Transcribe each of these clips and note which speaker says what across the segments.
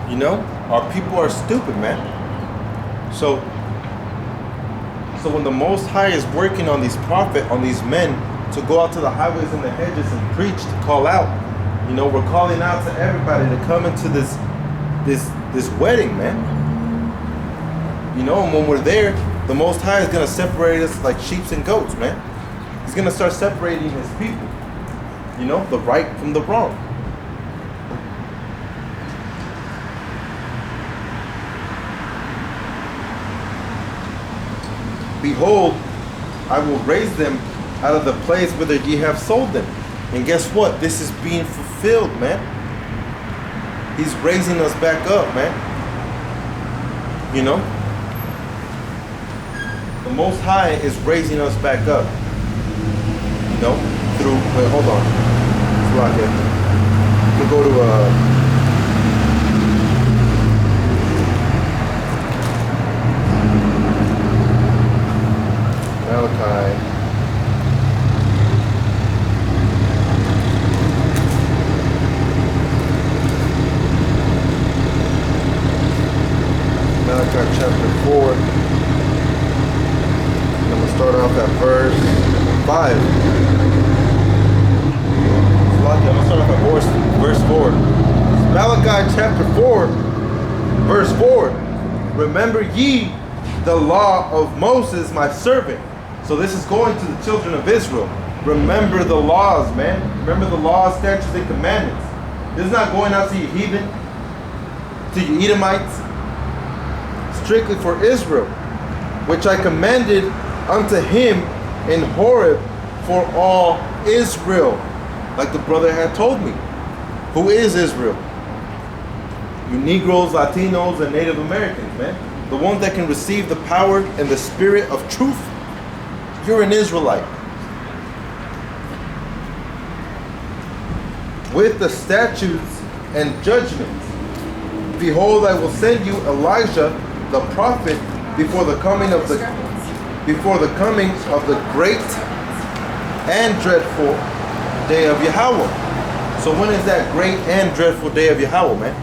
Speaker 1: You know, our people are stupid, man. So when the Most High is working on these on these men to go out to the highways and the hedges and preach, to call out, you know, we're calling out to everybody to come into this wedding, man. You know, and when we're there, the Most High is gonna separate us like sheep and goats, man. He's gonna start separating his people. You know, the right from the wrong. Behold, I will raise them out of the place whither ye have sold them. And guess what? This is being fulfilled, man. He's raising us back up, man. You know? The Most High is raising us back up. You know? Through, wait, hold on. Let's lock it. We'll go to, Malachi. Malachi chapter 4. And I'm going to start off at verse 5. I'm going to start off at verse 4. Malachi chapter 4, verse 4. Remember ye the law of Moses, my servant. So this is going to the children of Israel. Remember the laws, man. Remember the laws, statutes, and commandments. This is not going out to you heathen, to you Edomites. Strictly for Israel, which I commanded unto him in Horeb for all Israel. Like the brother had told me. Who is Israel? You Negroes, Latinos, and Native Americans, man. The ones that can receive the power and the spirit of truth. You're an Israelite. With the statutes and judgments. Behold, I will send you Elijah the prophet before the coming of the great and dreadful day of Yahweh. So when is that great and dreadful day of Yahweh, man?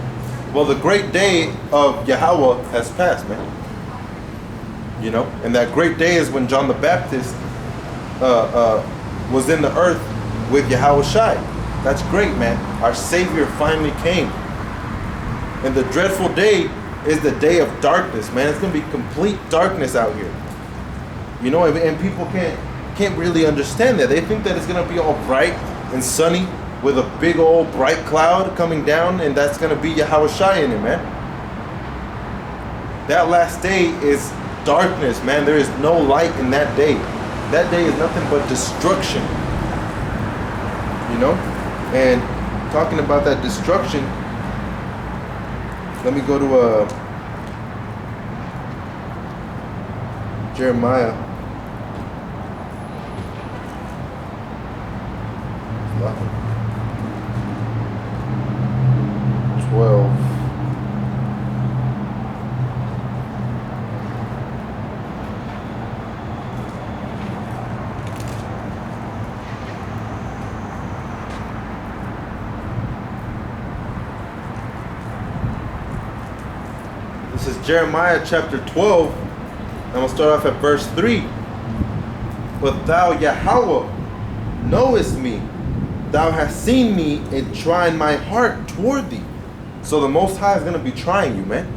Speaker 1: Well, the great day of Yahweh has passed, man. You know, and that great day is when John the Baptist was in the earth with Yahweh Shai. That's great, man. Our Savior finally came. And the dreadful day is the day of darkness, man. It's gonna be complete darkness out here. You know, and people can't really understand that. They think that it's gonna be all bright and sunny with a big old bright cloud coming down, and that's gonna be Yahweh Shai in it, man. That last day is darkness, man. There is no light in that day. That day is nothing but destruction. You know? And talking about that destruction, let me go to Jeremiah. 12. This is Jeremiah chapter 12. I'm going to start off at verse 3. But thou, Yahweh, knowest me. Thou hast seen me and tried my heart toward thee. So the Most High is going to be trying you, man.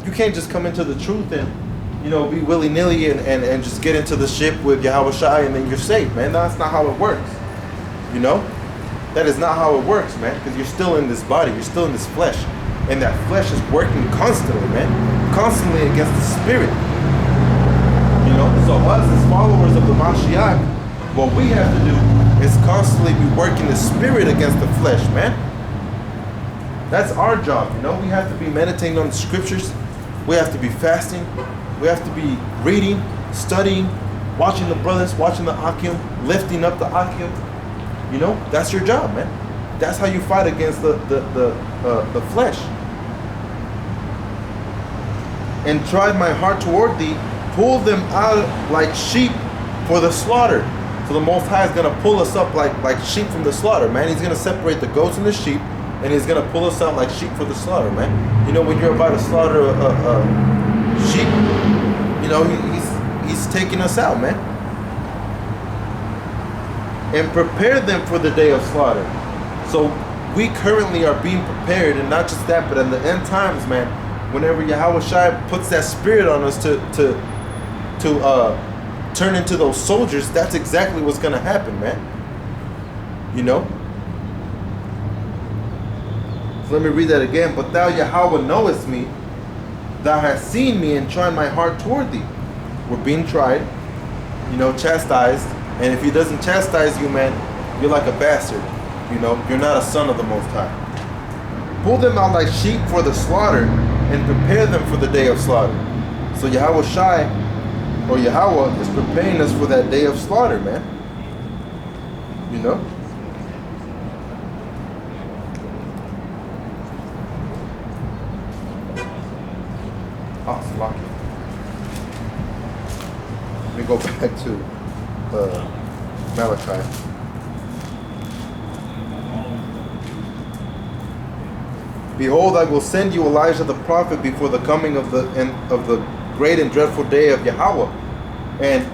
Speaker 1: You can't just come into the truth and, you know, be willy-nilly and just get into the ship with Yahweh Shai and then you're safe, man. That's not how it works. You know? That is not how it works, man. Because you're still in this body. You're still in this flesh. And that flesh is working constantly, man. Constantly against the spirit. You know? So us as followers of the Mashiach, what we have to do is constantly be working the spirit against the flesh, man. That's our job, you know. We have to be meditating on the scriptures. We have to be fasting. We have to be reading, studying, watching the brothers, watching the Akim, lifting up the Akim. You know, that's your job, man. That's how you fight against the flesh. And tried my heart toward thee, pull them out like sheep for the slaughter. So the Most High is going to pull us up like sheep from the slaughter, man. He's going to separate the goats and the sheep, and He's gonna pull us out like sheep for the slaughter, man. You know, when you're about to slaughter a sheep, you know, He's taking us out, man. And prepare them for the day of slaughter. So we currently are being prepared, and not just that, but in the end times, man, whenever Yahweh Shai puts that spirit on us to turn into those soldiers, that's exactly what's gonna happen, man. You know? So let me read that again. But thou, Yahweh, knowest me, thou hast seen me and tried my heart toward thee. We're being tried, you know, chastised. And if He doesn't chastise you, man, you're like a bastard. You know, you're not a son of the Most High. Pull them out like sheep for the slaughter, and prepare them for the day of slaughter. So Yahweh Shai, or Yahweh, is preparing us for that day of slaughter, man. You know? Oh, it's lucky. Let me go back to Malachi. Behold, I will send you Elijah the prophet before the coming of the great and dreadful day of Yahweh. And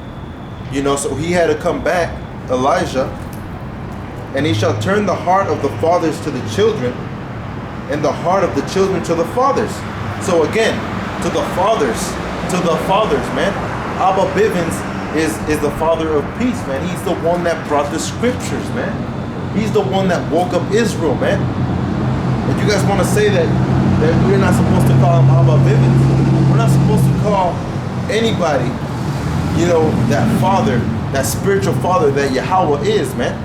Speaker 1: you know, so he had to come back, Elijah, and he shall turn the heart of the fathers to the children, and the heart of the children to the fathers. So again, to the fathers, man. Abba Bivens is the father of peace, man. He's the one that brought the scriptures, man. He's the one that woke up Israel, man. And you guys want to say that we're not supposed to call him Abba Bivens? We're not supposed to call anybody, you know, that father, that spiritual father that Yahweh is, man.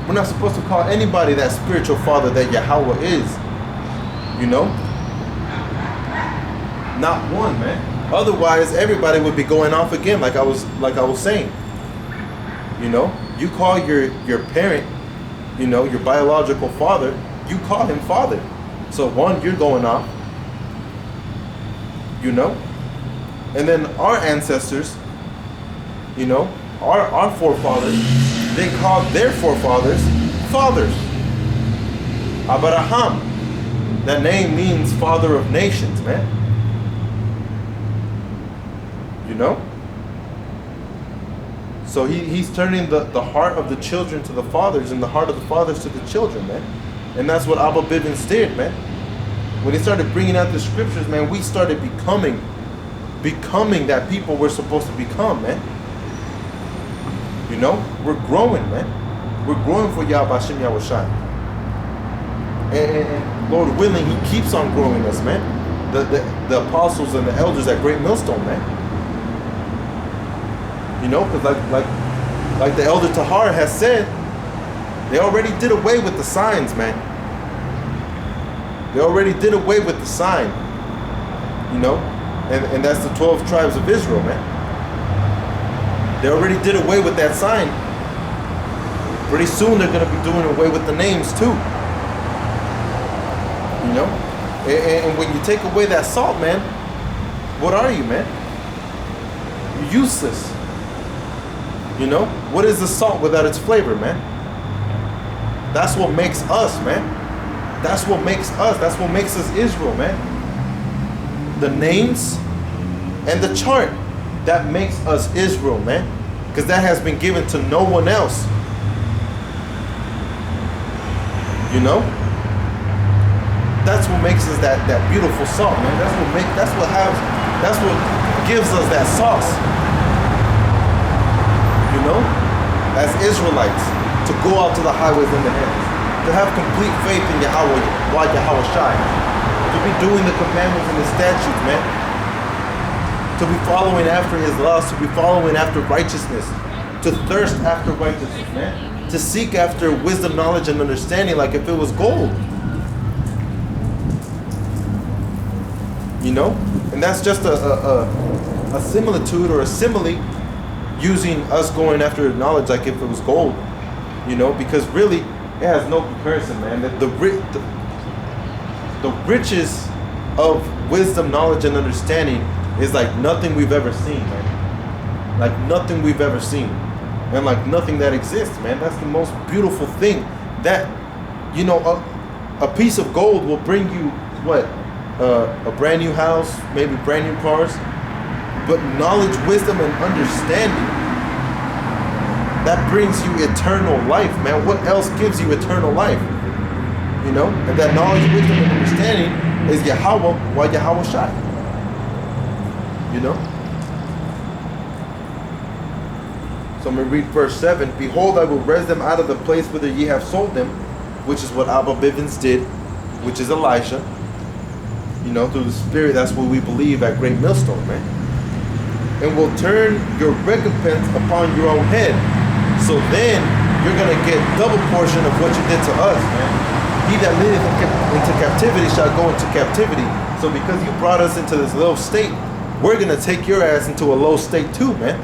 Speaker 1: We're not supposed to call anybody that spiritual father that Yahweh is, you know? Not one, man. Otherwise, everybody would be going off again, like I was saying. You know, you call your parent, you know, your biological father, you call him father. So one, you're going off, you know. And then our ancestors, you know, our forefathers, they called their forefathers fathers. Abraham, that name means father of nations, man. You know? So he's turning the heart of the children to the fathers, and the heart of the fathers to the children, man. And that's what Abba Bivens did, man. When he started bringing out the scriptures, man, we started becoming that people we're supposed to become, man. You know? We're growing, man. We're growing for Yahweh Hashem Yahweh Shai. And Lord willing, He keeps on growing us, man. The apostles and the elders at Great Millstone, man. You know, because like the elder Tahar has said, they already did away with the signs, man. They already did away with the sign. You know? And that's the 12 tribes of Israel, man. They already did away with that sign. Pretty soon they're going to be doing away with the names too. You know? And when you take away that salt, man, what are you, man? You're useless. You know? What is the salt without its flavor, man? That's what makes us, man. That's what makes us. That's what makes us Israel, man. The names and the chart. That makes us Israel, man. Because that has been given to no one else. You know? That's what makes us that beautiful salt, man. That's what gives us that sauce. You know? As Israelites, to go out to the highways and the hedges, to have complete faith in Yahweh Shai, to be doing the commandments and the statutes, man, to be following after His laws, to be following after righteousness, to thirst after righteousness, man, to seek after wisdom, knowledge, and understanding like if it was gold. You know? And that's just a similitude or a simile, using us going after knowledge like if it was gold, you know, because really it has no comparison, man. The riches of wisdom, knowledge, and understanding is like nothing we've ever seen, man. Like nothing we've ever seen, and like nothing that exists, man. That's the most beautiful thing. That You know, a piece of gold will bring you what? A brand new house, maybe brand new cars. But knowledge, wisdom, and understanding, that brings you eternal life, man. What else gives you eternal life? You know? And that knowledge, wisdom, and understanding is Yahweh, while Yahweh Shai. You know? So I'm going to read verse 7. Behold, I will raise them out of the place whither ye have sold them, which is what Abba Bivens did, which is Elisha. You know, through the Spirit, that's what we believe at Great Millstone, man. And will turn your recompense upon your own head. So then you're going to get double portion of what you did to us, man. He that leadeth into captivity shall go into captivity. So because you brought us into this low state, we're going to take your ass into a low state too, man.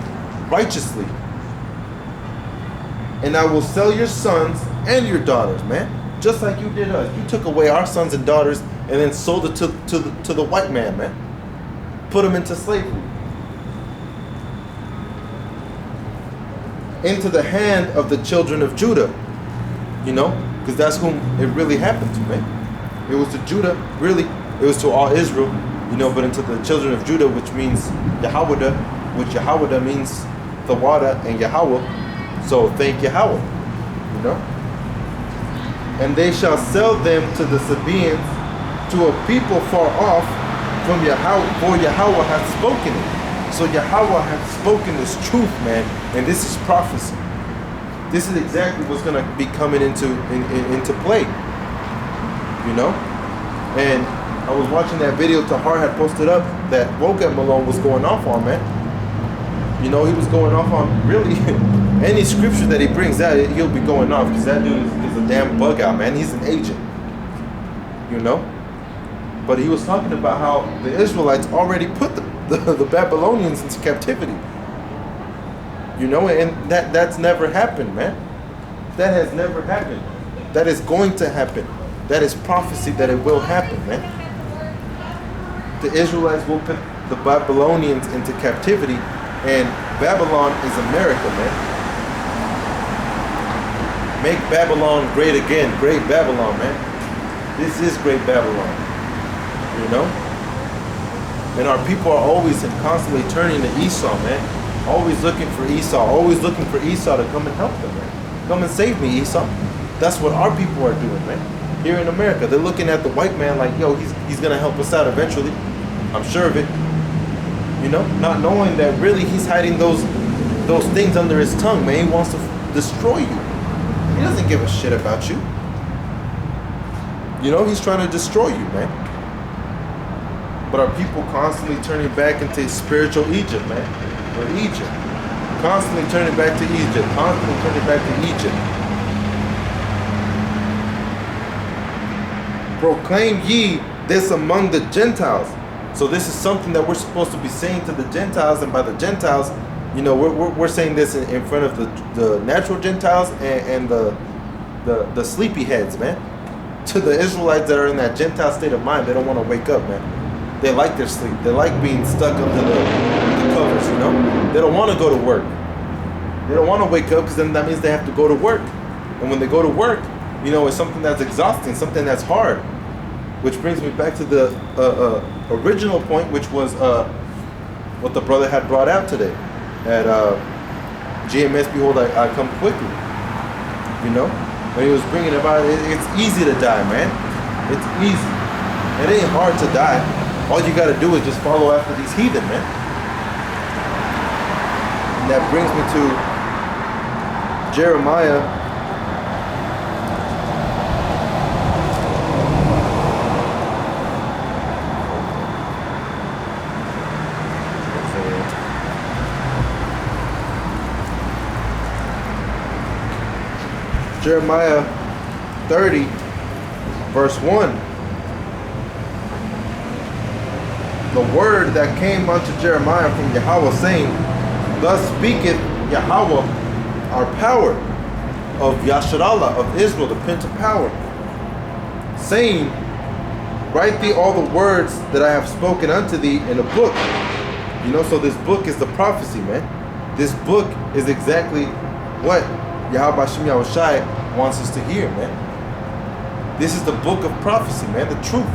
Speaker 1: Righteously. And I will sell your sons and your daughters, man. Just like you did us. You took away our sons and daughters and then sold it to the white man, man. Put them into slavery. Into the hand of the children of Judah, you know, because that's whom it really happened to, man. It was to Judah, really, it was to all Israel, you know, but into the children of Judah, which means Yahweh, which Yahweh means the water and Yahweh. So thank Yahweh, you know. And they shall sell them to the Sabaeans, to a people far off from Yahweh, for Yahweh hath spoken it. So Yahweh hath spoken this truth, man, and this is prophecy. This is exactly what's going to be coming into play, you know. And I was watching that video Tahar had posted up that Wogat Malone was going off on, man. You know, he was going off on really any scripture that he brings out, he'll be going off, because that dude is a damn bug out, man. He's an agent, you know. But he was talking about how the Israelites already put the Babylonians into captivity. You know, and that's never happened, man. That has never happened. That is going to happen. That is prophecy that it will happen, man. The Israelites will put the Babylonians into captivity, and Babylon is America, man. Make Babylon great again. Great Babylon, man. This is great Babylon. You know? And our people are always and constantly turning to Esau, man. Always looking for Esau. Always looking for Esau to come and help them, man. Come and save me, Esau. That's what our people are doing, man. Here in America, they're looking at the white man like, yo, he's gonna help us out eventually. I'm sure of it. You know, not knowing that really he's hiding those things under his tongue, man. He wants to destroy you. He doesn't give a shit about you. You know, he's trying to destroy you, man. But our people constantly turning back into spiritual Egypt, man. Or Egypt. Constantly turning back to Egypt. Constantly turning back to Egypt. Proclaim ye this among the Gentiles. So this is something that we're supposed to be saying to the Gentiles, and by the Gentiles, you know, we're saying this in front of the natural Gentiles and the sleepy heads, man. To the Israelites that are in that Gentile state of mind, they don't want to wake up, man. They like their sleep. They like being stuck under the covers, you know. They don't want to go to work. They don't want to wake up, because then that means they have to go to work. And when they go to work, you know, it's something that's exhausting, something that's hard. Which brings me back to the original point, which was what the brother had brought out today at GMS. Behold, I come quickly. You know, when he was bringing about it's easy to die, man. It's easy. It ain't hard to die. All you got to do is just follow after these heathen, man. And that brings me to Jeremiah. Jeremiah 30, verse 1. The word that came unto Jeremiah from Yahweh, saying, Thus speaketh Yahweh, our power, of Yasharallah, of Israel, the Prince of Power, saying, Write thee all the words that I have spoken unto thee in a book. You know, so this book is the prophecy, man. This book is exactly what Yahweh Shem Yahushai wants us to hear, man. This is the book of prophecy, man. The truth.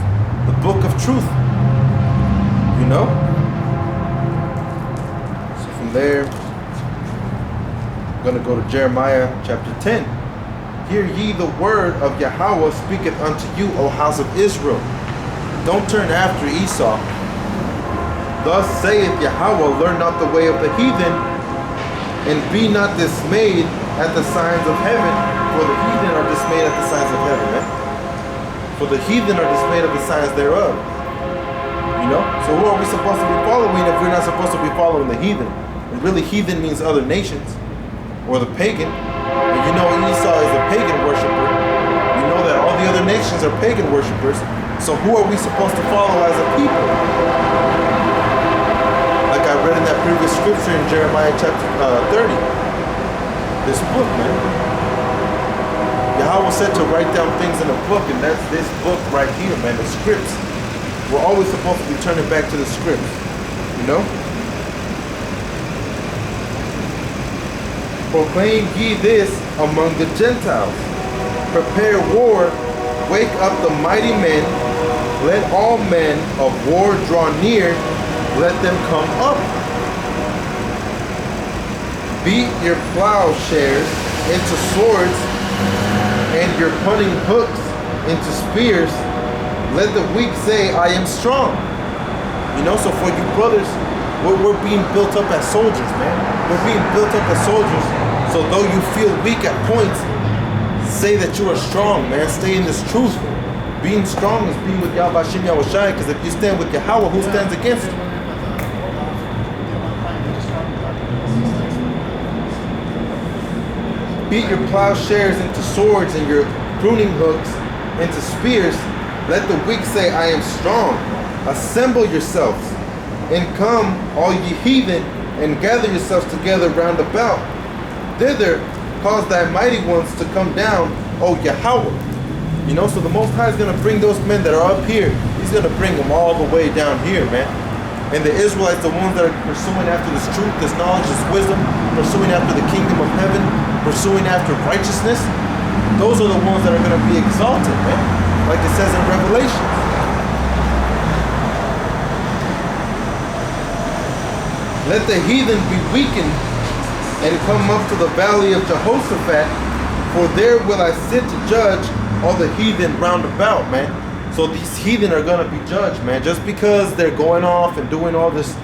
Speaker 1: The book of truth. You know? So from there, I'm going to go to Jeremiah chapter 10. Hear ye the word of Yahweh speaketh unto you, O house of Israel. Don't turn after Esau. Thus saith Yahweh, learn not the way of the heathen, and be not dismayed at the signs of heaven, for the heathen are dismayed at the signs of heaven, man. For the heathen are dismayed at the signs thereof. You know? So who are we supposed to be following if we're not supposed to be following the heathen? And really, heathen means other nations, or the pagan. And you know Esau is a pagan worshiper. You know that all the other nations are pagan worshipers. So who are we supposed to follow as a people? Like I read in that previous scripture in Jeremiah chapter 30. This book, man. Yahweh said to write down things in a book, and that's this book right here, man. The scripts. We're always supposed to be turning back to the scripts. You know? Proclaim ye this among the Gentiles. Prepare war, wake up the mighty men, let all men of war draw near, let them come up. Beat your plowshares into swords, and your punning hooks into spears. Let the weak say, I am strong. You know, so for you brothers, we're being built up as soldiers, man. We're being built up as soldiers. So though you feel weak at points, say that you are strong, man. Stay in this truth. Being strong is being with Yahweh Shem Yahushai, because if you stand with Yahweh, who stands against you? Beat your plowshares into swords and your pruning hooks into spears. Let the weak say, I am strong. Assemble yourselves, and come, all ye heathen, and gather yourselves together round about. Thither cause thy mighty ones to come down, O Yahweh. You know, so the Most High is going to bring those men that are up here. He's going to bring them all the way down here, man. And the Israelites, the ones that are pursuing after this truth, this knowledge, this wisdom, pursuing after the kingdom of heaven, pursuing after righteousness, those are the ones that are going to be exalted, man. Like it says in Revelation. Let the heathen be weakened and come up to the valley of Jehoshaphat, for there will I sit to judge all the heathen round about, man. So these heathen are going to be judged, man. Just because they're going off and doing all this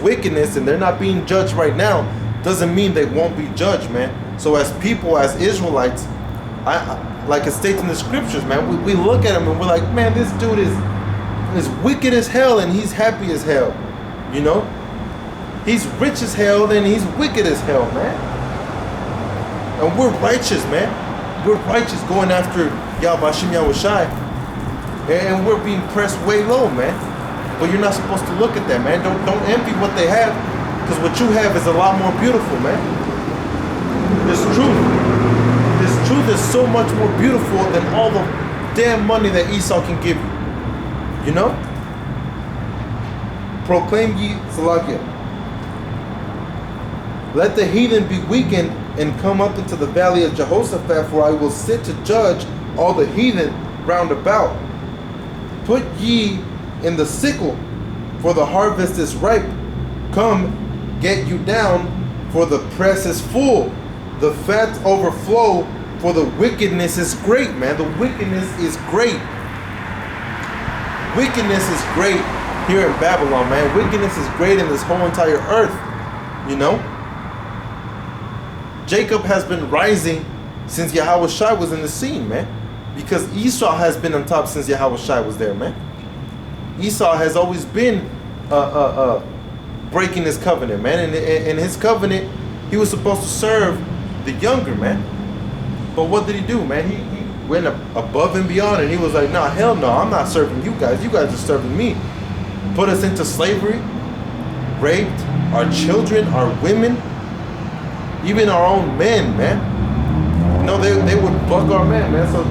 Speaker 1: wickedness and they're not being judged right now, doesn't mean they won't be judged, man. So as people, as Israelites, like it states in the scriptures, man, we look at him and we're like, man, this dude is wicked as hell and he's happy as hell, you know? He's rich as hell and he's wicked as hell, man. And we're righteous, man. We're righteous going after Yahweh Shem Yahushai. And we're being pressed way low, man. But you're not supposed to look at that, man. Don't envy what they have, because what you have is a lot more beautiful, man. This truth is so much more beautiful than all the damn money that Esau can give you. You know? Proclaim ye Salakia. Let the heathen be weakened and come up into the valley of Jehoshaphat, for I will sit to judge all the heathen round about. Put ye in the sickle, for the harvest is ripe. Come, get you down, for the press is full. The fat overflow, for the wickedness is great, man. The wickedness is great. Wickedness is great here in Babylon, man. Wickedness is great in this whole entire earth, you know? Jacob has been rising since Yahweh Shai was in the scene, man. Because Esau has been on top since Yahweh Shai was there, man. Esau has always been breaking his covenant, man. And in his covenant, he was supposed to serve the younger, man. But what did he do, man? He went above and beyond, and he was like, nah, hell no, I'm not serving you guys. You guys are serving me. Put us into slavery, raped our children, our women, even our own men, man. You know, they would buck our men, man. So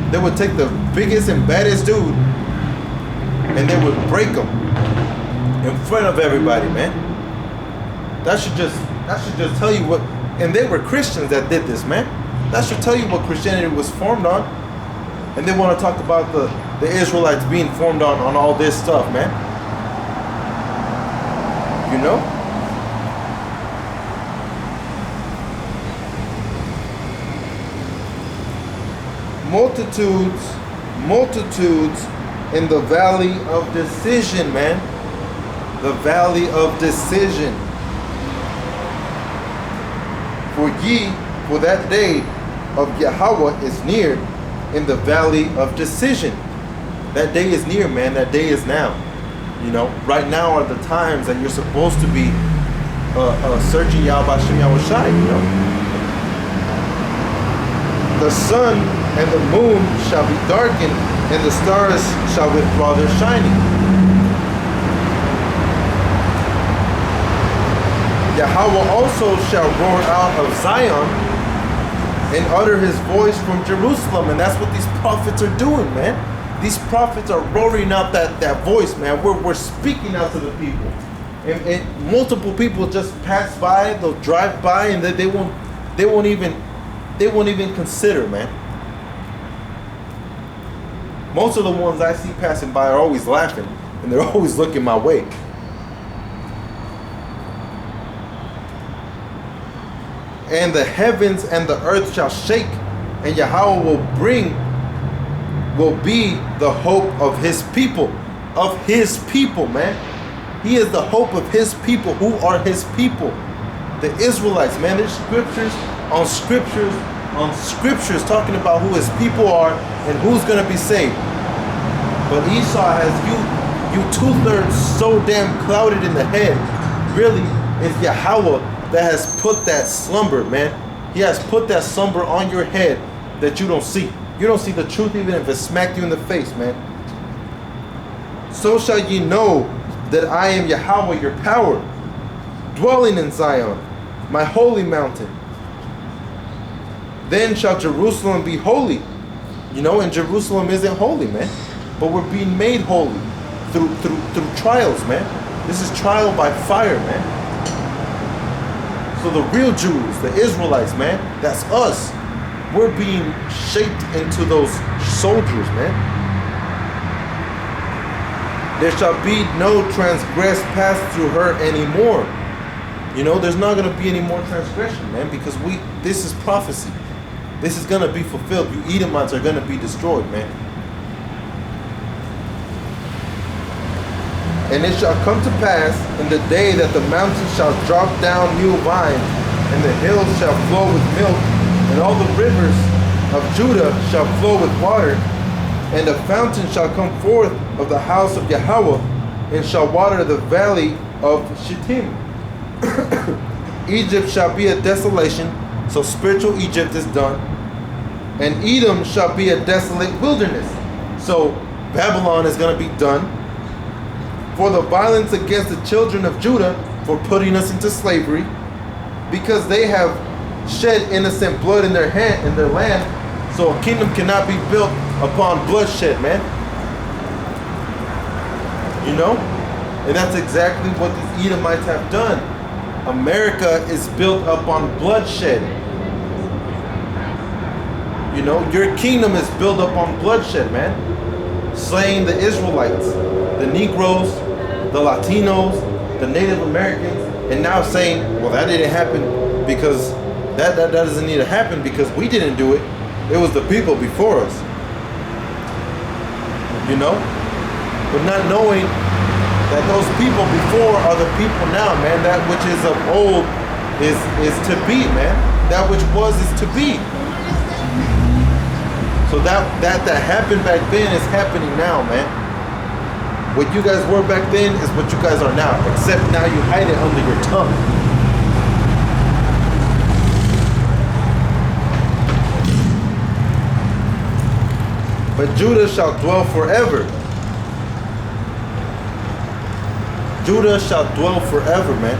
Speaker 1: they would take the biggest and baddest dude and they would break him in front of everybody, man. That should just tell you what. And they were Christians that did this, man. That should tell you what Christianity was formed on. And they want to talk about the Israelites being formed on all this stuff, man. You know? Multitudes in the valley of decision, man. The valley of decision. For that day of Yahweh is near in the valley of decision. That day is near, man. That day is now. You know, right now are the times that you're supposed to be searching Yahweh Shem Yahweh Shai, you know. The sun and the moon shall be darkened, and the stars shall withdraw their shining. Yahweh also shall roar out of Zion and utter his voice from Jerusalem. And that's what these prophets are doing, man. These prophets are roaring out that voice, man. We're speaking out to the people. And multiple people just pass by, they'll drive by, and they won't even consider, man. Most of the ones I see passing by are always laughing, and they're always looking my way. And the heavens and the earth shall shake, and Yahweh will be the hope of his people. Of his people, man. He is the hope of his people. Who are his people? The Israelites, man. There's scriptures on scriptures on scriptures talking about who his people are and who's going to be saved. But Esau has you 2/3 so damn clouded in the head. Really, it's Yahweh that has put that slumber, man. He has put that slumber on your head that you don't see. You don't see the truth even if it smacked you in the face, man. So shall ye know that I am Yahweh, your power, dwelling in Zion, my holy mountain. Then shall Jerusalem be holy. You know, and Jerusalem isn't holy, man. But we're being made holy through trials, man. This is trial by fire, man. So the real Jews, the Israelites, man, that's us. We're being shaped into those soldiers, man. There shall be no transgress passed through her anymore. You know, there's not going to be any more transgression, man, because this is prophecy. This is going to be fulfilled. You Edomites are going to be destroyed, man. And it shall come to pass in the day that the mountains shall drop down new vines, and the hills shall flow with milk, and all the rivers of Judah shall flow with water, and a fountain shall come forth of the house of Yahweh, and shall water the valley of Shittim. Egypt shall be a desolation, so spiritual Egypt is done, and Edom shall be a desolate wilderness. So Babylon is going to be done. For the violence against the children of Judah, for putting us into slavery, because they have shed innocent blood in their land, so a kingdom cannot be built upon bloodshed, man. You know? And that's exactly what these Edomites have done. America is built upon bloodshed. You know, your kingdom is built upon bloodshed, man. Slaying the Israelites, the Negroes, the Latinos, the Native Americans, and now saying, well, that didn't happen because that doesn't need to happen because we didn't do it. It was the people before us. You know? But not knowing that those people before are the people now, man. That which is of old is to be, man. That which was is to be. So that happened back then is happening now, man. What you guys were back then is what you guys are now, except now you hide it under your tongue. But Judah shall dwell forever. Judah shall dwell forever, man.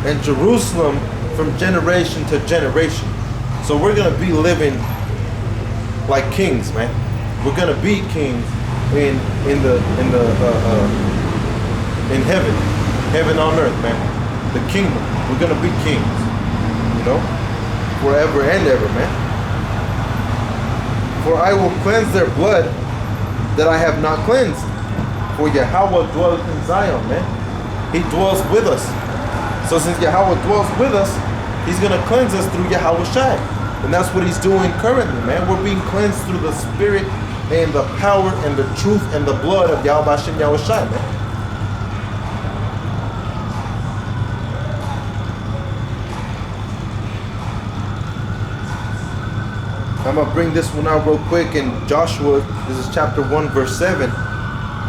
Speaker 1: And Jerusalem from generation to generation. So we're going to be living like kings, man. We're going to be kings in heaven on earth, man. The kingdom. We're going to be kings, you know, forever and ever, man. For I will cleanse their blood that I have not cleansed. For Yahweh dwelleth in Zion, man. He dwells with us. So since Yahweh dwells with us, he's going to cleanse us through Yahweh Shai. And that's what he's doing currently, man. We're being cleansed through the spirit and the power and the truth and the blood of Yahweh Hashem Yahweh Shai, man. I'm going to bring this one out real quick in Joshua. This is chapter 1, verse 7.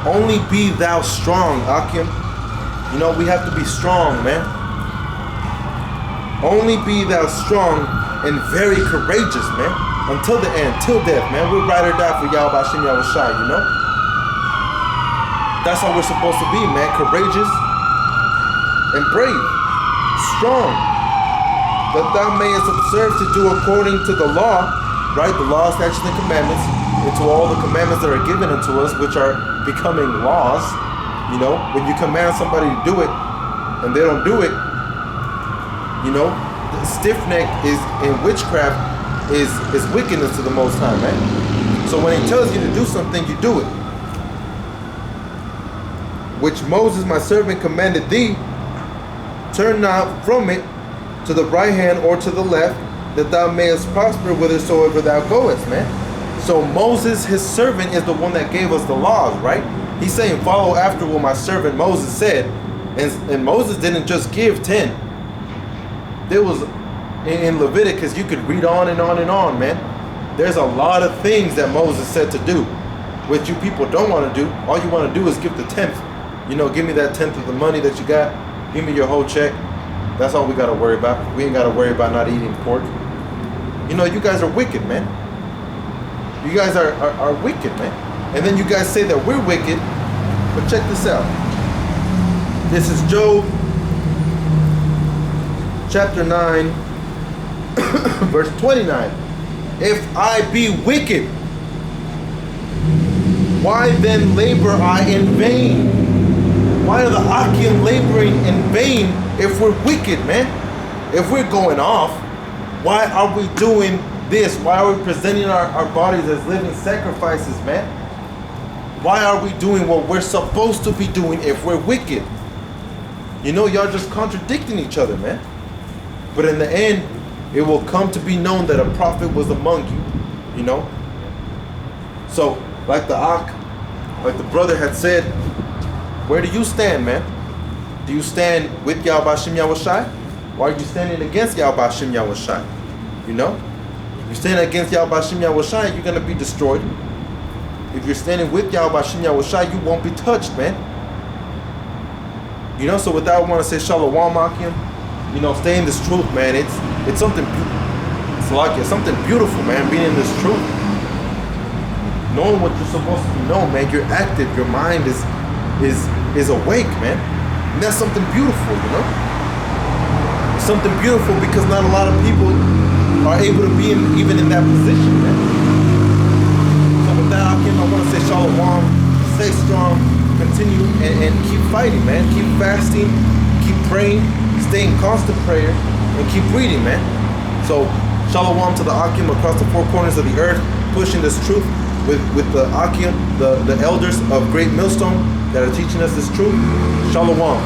Speaker 1: Only be thou strong, Akim. You know, we have to be strong, man. Only be thou strong and very courageous, man. Until the end, till death, man. We'll ride or die for Yahweh Hashem Yahweh Shai, you know? That's how we're supposed to be, man. Courageous and brave. Strong. That thou mayest observe to do according to the law, right? The law, statutes, and commandments, into all the commandments that are given unto us, which are becoming laws. You know, when you command somebody to do it and they don't do it, you know, the stiff neck is in witchcraft is wickedness to the Most High, man. So when he tells you to do something, you do it. Which Moses my servant commanded thee, turn not from it to the right hand or to the left, that thou mayest prosper whithersoever thou goest, man. So Moses, his servant, is the one that gave us the laws, right? He's saying, follow after what my servant Moses said. And Moses didn't just give 10. There was, in Leviticus, you could read on and on and on, man. There's a lot of things that Moses said to do, which you people don't want to do. All you want to do is give the 10th. You know, give me that 10th of the money that you got. Give me your whole check. That's all we got to worry about. We ain't got to worry about not eating pork. You know, you guys are wicked, man. You guys are wicked, man. And then you guys say that we're wicked. But check this out. This is Job chapter 9, verse 29. If I be wicked, why then labor I in vain? Why are the Akim laboring in vain if we're wicked, man? If we're going off, why are we doing this? Why are we presenting our bodies as living sacrifices, man? Why are we doing what we're supposed to be doing if we're wicked? You know, y'all just contradicting each other, man. But in the end, it will come to be known that a prophet was among you, you know? So, like the brother had said, where do you stand, man? Do you stand with Yahweh Hashem Yahweh Shai? Or are you standing against Yahweh Hashem Yahweh Shai? You know? If you stand against Yahweh Hashem Yahweh Shai, you're going to be destroyed. If you're standing with Yahweh Hashem Yahweh Shai, you won't be touched, man. You know, so with that, I want to say Shalom, Akim. You know, stay in this truth, man. It's something, it's like it's something beautiful, man, being in this truth. Knowing what you're supposed to know, man. You're active. Your mind is awake, man. And that's something beautiful, you know? It's something beautiful because not a lot of people are able to be even in that position, man. So with that, Akim, I want to say Shalom. Stay strong. Continue and keep fighting, man. Keep fasting. Keep praying. Stay in constant prayer. And keep reading, man. So, Shalom to the Akim across the four corners of the earth, pushing this truth with the Akim, the elders of Great Millstone that are teaching us this truth. Shalom.